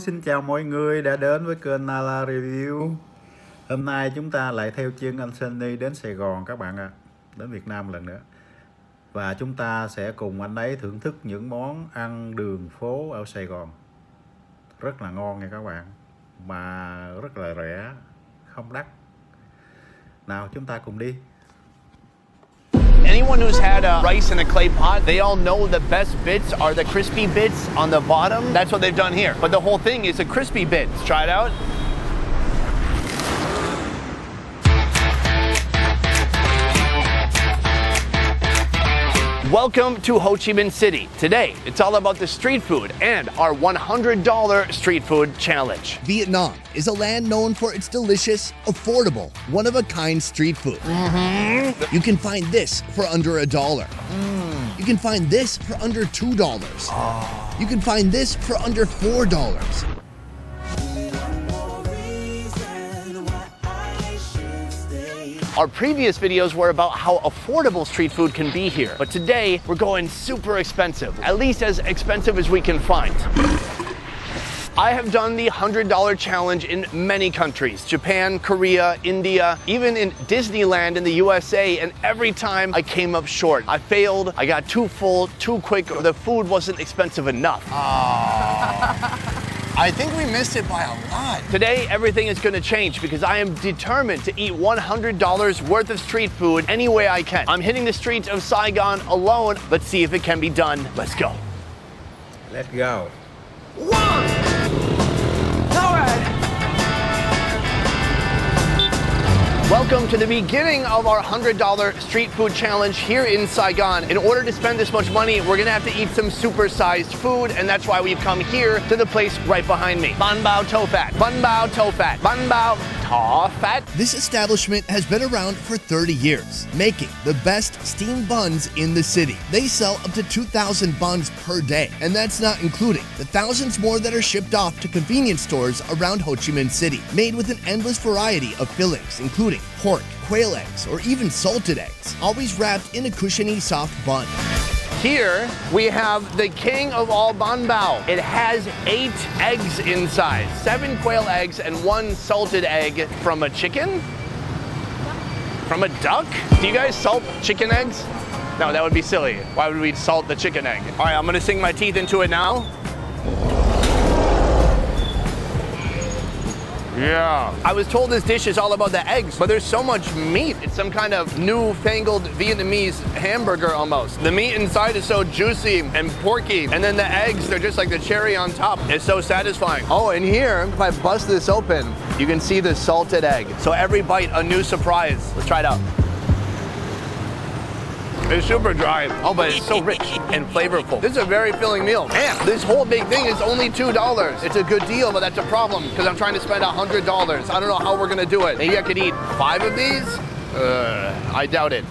xin chào mọi người đã đến với kênh Nala Review. Hôm nay chúng ta lại theo chân anh Sunny đến Sài Gòn các bạn ạ, đến Việt Nam lần nữa. Và chúng ta sẽ cùng anh ấy thưởng thức những món ăn đường phố ở Sài Gòn. Rất là ngon nha các bạn, mà rất là rẻ, không đắt. Nào chúng ta cùng đi. Anyone who's had rice in a clay pot, they all know the best bits are the crispy bits on the bottom. That's what they've done here. But the whole thing is the crispy bits. Try it out. Welcome to Ho Chi Minh City. Today, it's all about the street food and our $100 street food challenge. Vietnam is a land known for its delicious, affordable, one-of-a-kind street food. You can find this for under $1. You can find this for under $2. You can find this for under $4. Our previous videos were about how affordable street food can be here, but today we're going super expensive, at least as expensive as we can find. I have done the $100 challenge in many countries, Japan, Korea, India, even in Disneyland in the USA, and every time I came up short. I failed, I got too full, too quick, or the food wasn't expensive enough. I think we missed it by a lot. Today, everything is gonna change because I am determined to eat $100 worth of street food any way I can. I'm hitting the streets of Saigon alone. Let's see if it can be done. Let's go. Let's go. All right. Welcome to the beginning of our $100 street food challenge here in Saigon. In order to spend this much money, we're gonna have to eat some super-sized food, and that's why we've come here to the place right behind me. Bun bao to fat, bun bao to fat, bun bao to fat. This establishment has been around for 30 years, making the best steamed buns in the city. They sell up to 2,000 buns per day, and that's not including the thousands more that are shipped off to convenience stores around Ho Chi Minh City, made with an endless variety of fillings, including pork, quail eggs, or even salted eggs, always wrapped in a cushiony soft bun. Here we have the king of all bun bao. It has 8 eggs inside, 7 quail eggs and 1 salted egg from a chicken? From a duck? Do you guys salt chicken eggs? No, that would be silly. Why would we salt the chicken egg? All right, I'm gonna sink my teeth into it now. Yeah. I was told this dish is all about the eggs, but there's so much meat. It's some kind of newfangled Vietnamese hamburger almost. The meat inside is so juicy and porky, and then the eggs, they're just like the cherry on top. It's so satisfying. Oh, and here, if I bust this open, you can see the salted egg. So every bite, a new surprise. Let's try it out. It's super dry. Oh, but it's so rich and flavorful. This is a very filling meal. Man, this whole big thing is only $2. It's a good deal, but that's a problem because I'm trying to spend $100. I don't know how we're gonna do it. Maybe I could eat 5 of these? I doubt it.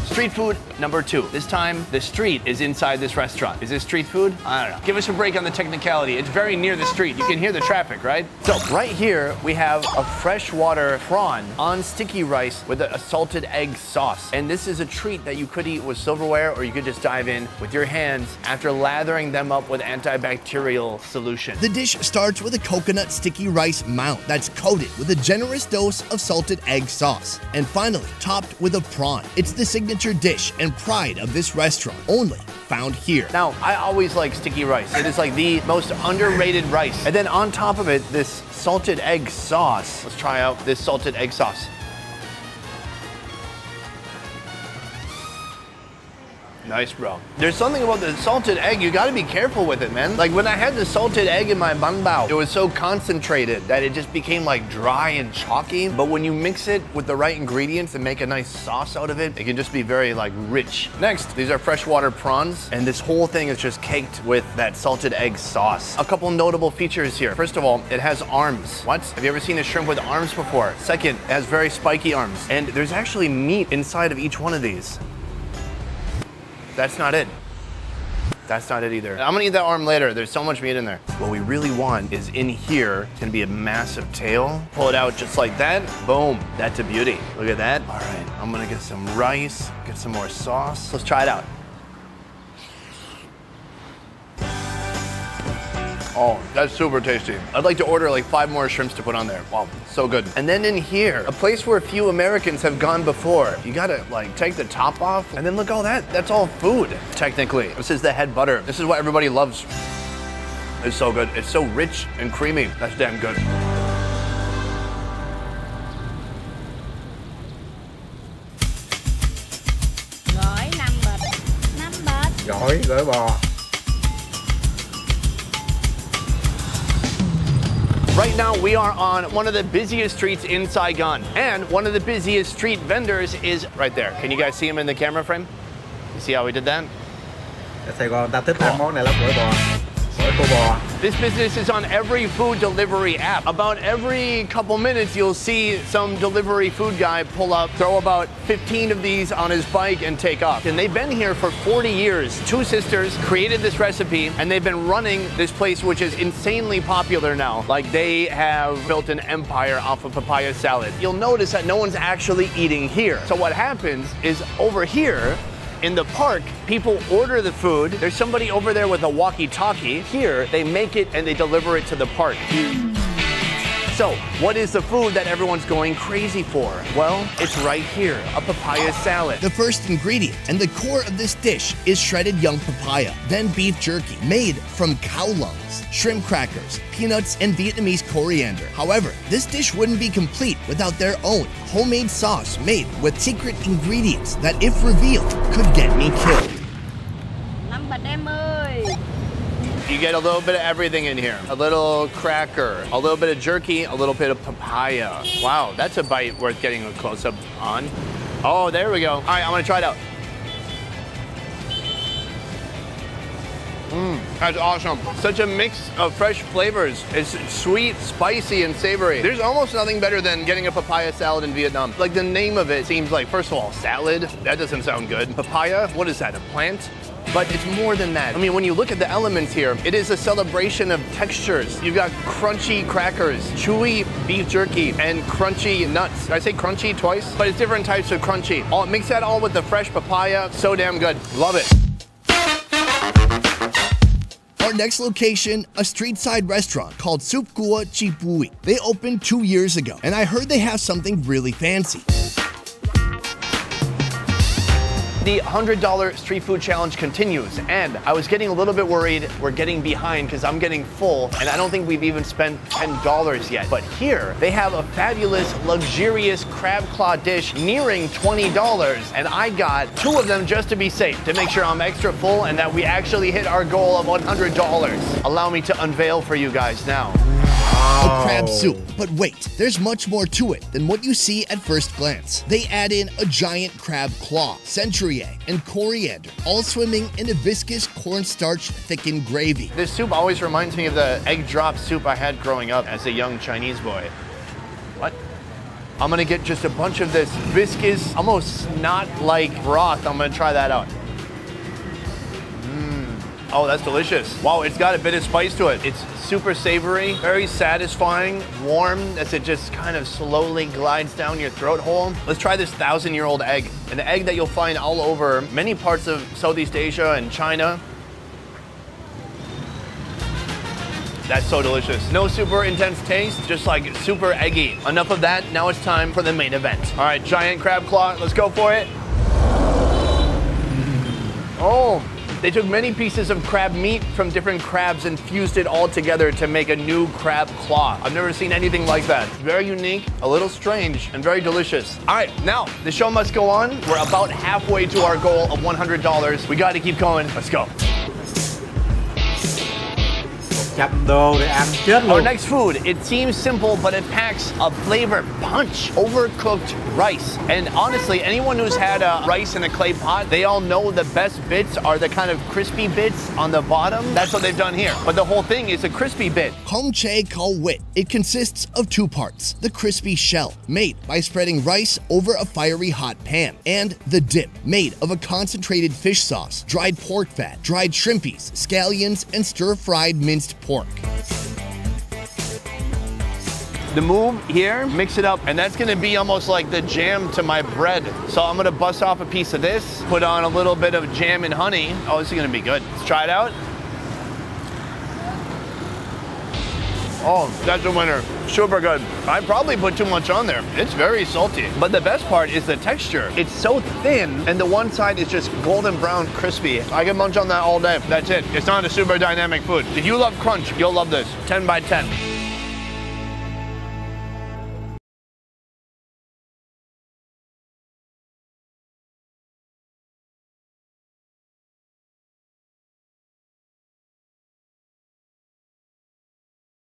Street food number 2. This time, the street is inside this restaurant. Is this street food? I don't know. Give us a break on the technicality. It's very near the street. You can hear the traffic, right? So right here, we have a freshwater prawn on sticky rice with a salted egg sauce. And this is a treat that you could eat with silverware, or you could just dive in with your hands after lathering them up with antibacterial solution. The dish starts with a coconut sticky rice mound that's coated with a generous dose of salted egg sauce. And finally, topped with a prawn. It's the signature dish and pride of this restaurant, only found here. Now, I always like sticky rice. It is like the most underrated rice. And then on top of it, this salted egg sauce. Let's try out this salted egg sauce. Nice, bro. There's something about the salted egg, you gotta be careful with it, man. Like when I had the salted egg in my bun bao, it was so concentrated that it just became like dry and chalky. But when you mix it with the right ingredients and make a nice sauce out of it, it can just be very like rich. Next, these are freshwater prawns, and this whole thing is just caked with that salted egg sauce. A couple notable features here. First of all, it has arms. What? Have you ever seen a shrimp with arms before? Second, it has very spiky arms. And there's actually meat inside of each one of these. That's not it. That's not it either. I'm gonna eat that arm later. There's so much meat in there. What we really want is in here. It's gonna be a massive tail. Pull it out just like that. Boom. That's a beauty. Look at that. All right, I'm gonna get some rice, get some more sauce. Let's try it out. Oh, that's super tasty. I'd like to order like 5 more shrimps to put on there. Wow, so good. And then in here, a place where a few Americans have gone before. You gotta like take the top off, and then look all that. That's all food, technically. This is the head butter. This is what everybody loves. It's so good. It's so rich and creamy. That's damn good. Gỏi 5 bịch. 5 bịch. Gỏi bò. Right now, we are on one of the busiest streets in Saigon, and one of the busiest street vendors is right there. Can you guys see him in the camera frame? You see how we did that? Ở Sài Gòn ta thích ăn món này lắm, gỏi bò. Gỏi khô bò. This business is on every food delivery app. About every couple minutes, you'll see some delivery food guy pull up, throw about 15 of these on his bike and take off. And they've been here for 40 years. 2 sisters created this recipe, and they've been running this place, which is insanely popular now. Like, they have built an empire off of papaya salad. You'll notice that no one's actually eating here. So what happens is over here, in the park, people order the food. There's somebody over there with a walkie-talkie. Here, they make it and they deliver it to the park. So, what is the food that everyone's going crazy for? Well, it's right here, a papaya salad. The first ingredient and the core of this dish is shredded young papaya, then beef jerky made from cow lungs, shrimp crackers, peanuts, and Vietnamese coriander. However, this dish wouldn't be complete without their own homemade sauce made with secret ingredients that, if revealed, could get me killed. 5 bịch em ơi. You get a little bit of everything in here. A little cracker, a little bit of jerky, a little bit of papaya. Wow, that's a bite worth getting a close-up on. Oh, there we go. All right, I'm gonna try it out. That's awesome. Such a mix of fresh flavors. It's sweet, spicy, and savory. There's almost nothing better than getting a papaya salad in Vietnam. Like, the name of it seems like, first of all, salad. That doesn't sound good. Papaya, what is that, a plant? But it's more than that. I mean, when you look at the elements here, it is a celebration of textures. You've got crunchy crackers, chewy beef jerky, and crunchy nuts. Did I say crunchy twice? But it's different types of crunchy. Mix that all with the fresh papaya. So damn good. Love it. Our next location, a street-side restaurant called Sup Cua Chi Bui. They opened 2 years ago, and I heard they have something really fancy. The $100 street food challenge continues, and I was getting a little bit worried we're getting behind because I'm getting full, and I don't think we've even spent $10 yet. But here, they have a fabulous, luxurious crab claw dish nearing $20, and I got 2 of them just to be safe, to make sure I'm extra full and that we actually hit our goal of $100. Allow me to unveil for you guys now. A crab soup. But wait, there's much more to it than what you see at first glance. They add in a giant crab claw, century egg, and coriander, all swimming in a viscous cornstarch thickened gravy. This soup always reminds me of the egg drop soup I had growing up as a young Chinese boy. What? I'm gonna get just a bunch of this viscous, almost snot-like broth. I'm gonna try that out. Oh, that's delicious. Wow, it's got a bit of spice to it. It's super savory, very satisfying, warm as it just kind of slowly glides down your throat hole. Let's try this 1,000-year-old egg. An egg that you'll find all over many parts of Southeast Asia and China. That's so delicious. No super intense taste, just like super eggy. Enough of that, now it's time for the main event. All right, giant crab claw, let's go for it. Oh. They took many pieces of crab meat from different crabs and fused it all together to make a new crab claw. I've never seen anything like that. Very unique, a little strange, and very delicious. All right, now, the show must go on. We're about halfway to our goal of $100. We gotta keep going. Let's go. $100 để ăn chết luôn. Our next food, it seems simple, but it packs a flavor punch. Overcooked rice. And honestly, anyone who's had rice in a clay pot, they all know the best bits are the kind of crispy bits on the bottom. That's what they've done here. But the whole thing is a crispy bit. CONG Che Call Wit. It consists of 2 parts. The crispy shell, made by spreading rice over a fiery hot pan, and the dip, made of a concentrated fish sauce, dried pork fat, dried shrimpies, scallions, and stir-fried minced pork. The move here, mix it up, and that's gonna be almost like the jam to my bread. So I'm gonna bust off a piece of this, put on a little bit of jam and honey. Oh, this is gonna be good. Let's try it out. Oh, that's a winner. Super good. I probably put too much on there. It's very salty. But the best part is the texture. It's so thin, and the one side is just golden brown, crispy. I can munch on that all day. That's it. It's not a super dynamic food. If you love crunch, you'll love this. 10 by 10.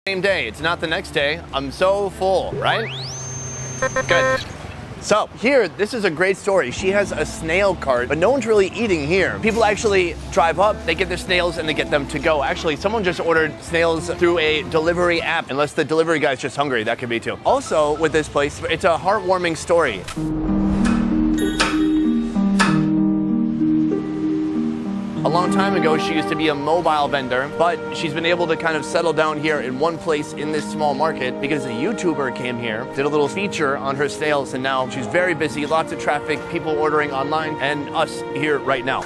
Same day, it's not the next day. I'm so full, right? Good. So here, this is a great story. She has a snail cart, but no one's really eating here. People actually drive up, they get their snails, and they get them to go. Actually, someone just ordered snails through a delivery app. Unless the delivery guy's just hungry, that could be too. Also, with this place, it's a heartwarming story. A long time ago, she used to be a mobile vendor, but she's been able to kind of settle down here in one place in this small market because a YouTuber came here, did a little feature on her snails, and now she's very busy, lots of traffic, people ordering online, and us here right now.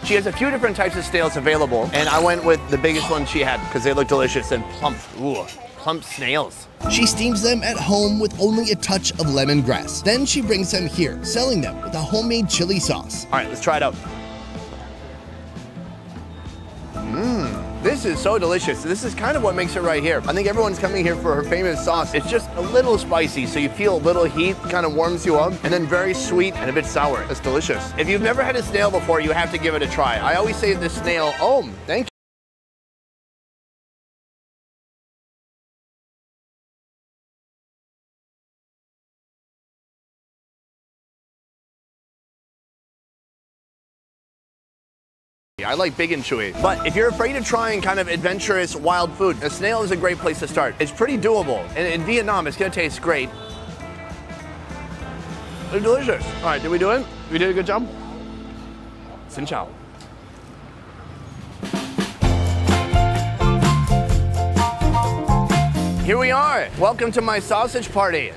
She has a few different types of snails available, and I went with the biggest one she had because they look delicious and plump. Ooh, plump snails. She steams them at home with only a touch of lemongrass. Then she brings them here, selling them with a homemade chili sauce. All right, let's try it out. This is so delicious. This is kind of what makes it right here. I think everyone's coming here for her famous sauce. It's just a little spicy, so you feel a little heat, kind of warms you up, and then very sweet and a bit sour. It's delicious. If you've never had a snail before, you have to give it a try. I always say the snail, oh, thank you. I like big and chewy. But if you're afraid of trying kind of adventurous wild food, a snail is a great place to start. It's pretty doable. And in Vietnam, it's gonna taste great. They're delicious. All right, did we do it? We did a good job? Xin chào. Here we are. Welcome to my sausage party.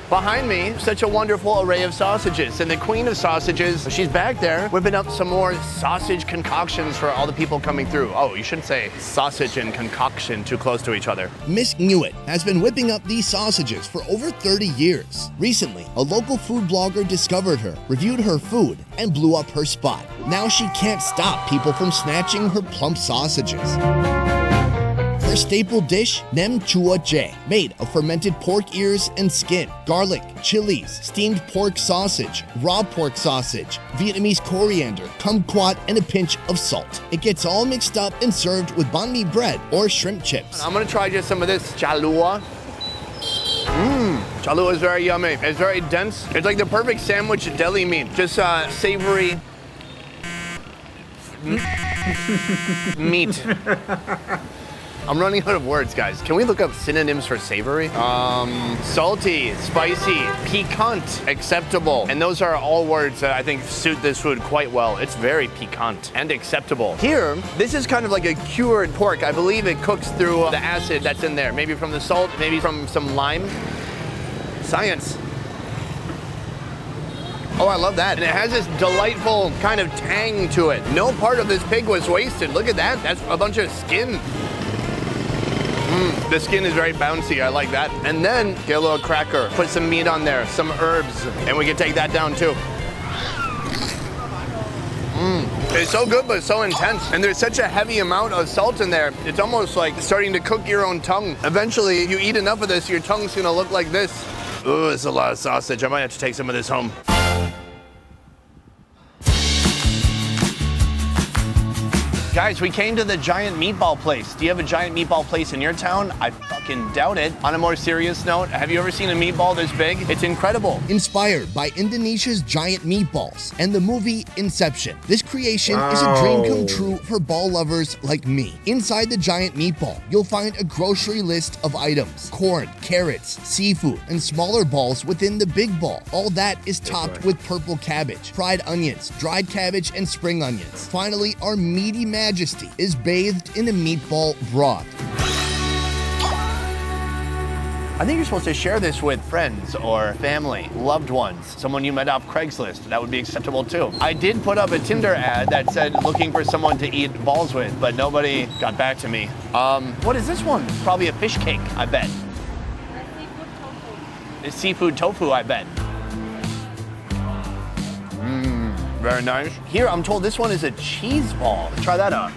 Behind me, such a wonderful array of sausages. And the queen of sausages, she's back there whipping up some more sausage concoctions for all the people coming through. Oh, you shouldn't say sausage and concoction too close to each other. Miss MUİT has been whipping up these sausages for over 30 years. Recently, a local food blogger discovered her, reviewed her food, and blew up her spot. Now she can't stop people from snatching her plump sausages. Her staple dish, MUİ, made of fermented pork ears and skin, garlic, chilies, steamed pork sausage, raw pork sausage, Vietnamese coriander, kumquat, and a pinch of salt. It gets all mixed up and served with banh mi bread or shrimp chips. I'm gonna try just some of this chả lúa. Chả lúa is very yummy. It's very dense. It's like the perfect sandwich deli meat. Just savory meat. I'm running out of words, guys. Can we look up synonyms for savory? Salty, spicy, piquant, acceptable. And those are all words that I think suit this food quite well. It's very piquant and acceptable. Here, this is kind of like a cured pork. I believe it cooks through the acid that's in there. Maybe from the salt, maybe from some lime. Science. Oh, I love that. And it has this delightful kind of tang to it. No part of this pig was wasted. Look at that. That's a bunch of skin. The skin is very bouncy, I like that. And then get a little cracker, put some meat on there, some herbs, and we can take that down too. It's so good, but so intense. And there's such a heavy amount of salt in there. It's almost like starting to cook your own tongue. Eventually, if you eat enough of this, your tongue's gonna look like this. Ooh, it's a lot of sausage. I might have to take some of this home. Guys, we came to the giant meatball place. Do you have a giant meatball place in your town? I fucking doubt it. On a more serious note, have you ever seen a meatball this big? It's incredible. Inspired by Indonesia's giant meatballs and the movie Inception, this creation is a dream come true for ball lovers like me. Inside the giant meatball, you'll find a grocery list of items: corn, carrots, seafood, and smaller balls within the big ball. All that is topped with purple cabbage, fried onions, dried cabbage, and spring onions. Finally, our meaty majesty is bathed in a meatball broth. I think you're supposed to share this with friends or family, loved ones, someone you met off Craigslist. That would be acceptable too. I did put up a Tinder ad that said looking for someone to eat balls with, but nobody got back to me. What is this one? Probably a fish cake, I bet. It's seafood tofu, I bet. Very nice. Here, I'm told this one is a cheese ball. Let's try that out.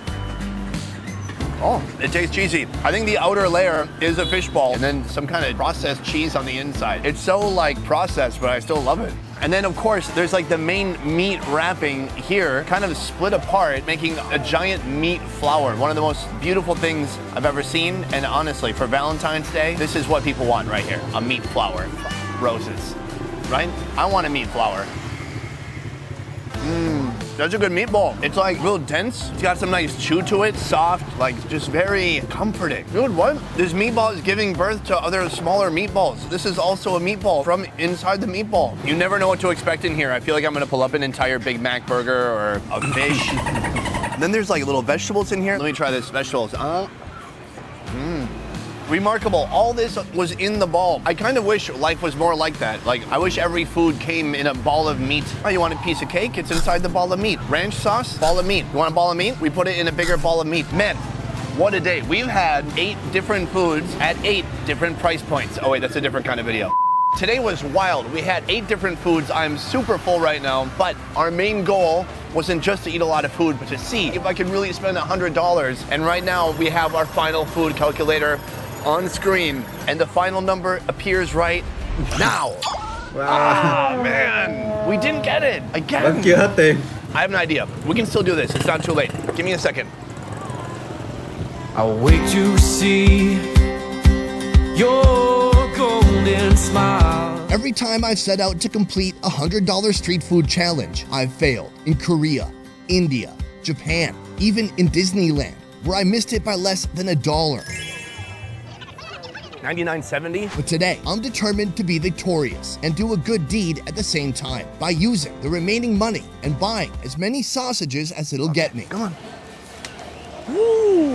Oh, it tastes cheesy. I think the outer layer is a fish ball and then some kind of processed cheese on the inside. It's so like processed, but I still love it. And then of course, there's like the main meat wrapping here, kind of split apart, making a giant meat flower. One of the most beautiful things I've ever seen. And honestly, for Valentine's Day, this is what people want right here. A meat flower, roses, right? I want a meat flower. That's a good meatball. It's like real dense. It's got some nice chew to it, soft, like just very comforting. You know what? This meatball is giving birth to other smaller meatballs. This is also a meatball from inside the meatball. You never know what to expect in here. I feel like I'm gonna pull up an entire Big Mac burger or a fish. And then there's like little vegetables in here. Let me try this vegetables. Remarkable. All this was in the ball. I kind of wish life was more like that. Like, I wish every food came in a ball of meat. Oh, you want a piece of cake? It's inside the ball of meat. Ranch sauce? Ball of meat. You want a ball of meat? We put it in a bigger ball of meat. Man, what a day. We've had 8 different foods at 8 different price points. Oh wait, that's a different kind of video. Today was wild. We had 8 different foods. I'm super full right now, but our main goal wasn't just to eat a lot of food, but to see if I could really spend $100. And right now we have our final food calculator on screen, and the final number appears right now. Wow. Ah, man, we didn't get it again. Vẫn chưa hết tiền. I have an idea. We can still do this. It's not too late. Give me a second. I'll wait to see your golden smile. Every time I've set out to complete a $100 street food challenge, I've failed. In Korea, India, Japan, even in Disneyland, where I missed it by less than $1. $99.70? But today, I'm determined to be victorious and do a good deed at the same time by using the remaining money and buying as many sausages as it'll get me. Come on. Woo!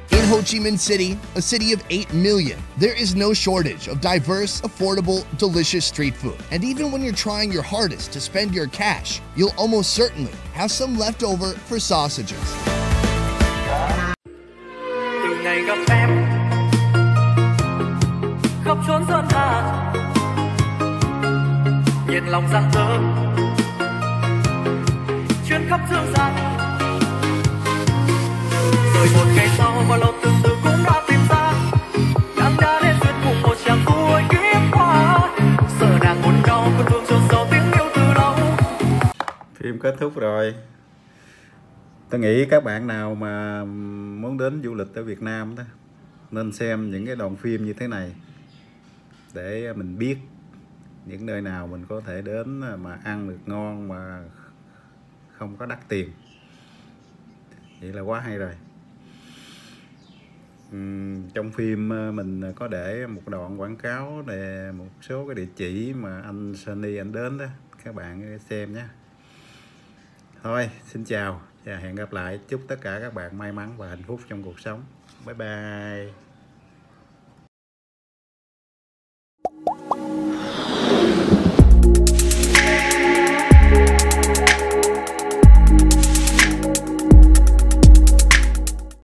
In Ho Chi Minh City, a city of 8 million, there is no shortage of diverse, affordable, delicious street food. And even when you're trying your hardest to spend your cash, you'll almost certainly have some left over for sausages. Ngày gặp em khắp chốn sơn hà nhiệt lòng rạng rỡ chuyến khắp dương gian rồi một ngày sau bao lâu từ từ cũng đã tìm ra nàng đã đến duyên cùng một chàng vui kiếp hoa giờ nàng buồn đau con thương chôn sâu tiếng yêu từ lâu. Phim kết thúc rồi. Tôi nghĩ các bạn nào mà muốn đến du lịch ở Việt Nam đó nên xem những cái đoạn phim như thế này để mình biết những nơi nào mình có thể đến mà ăn được ngon mà không có đắt tiền. Vậy là quá hay rồi. Trong phim mình có để một đoạn quảng cáo để một số cái địa chỉ mà anh Sunny anh đến đó, các bạn xem nhé. Thôi, xin chào và hẹn gặp lại. Chúc tất cả các bạn may mắn và hạnh phúc trong cuộc sống. Bye bye.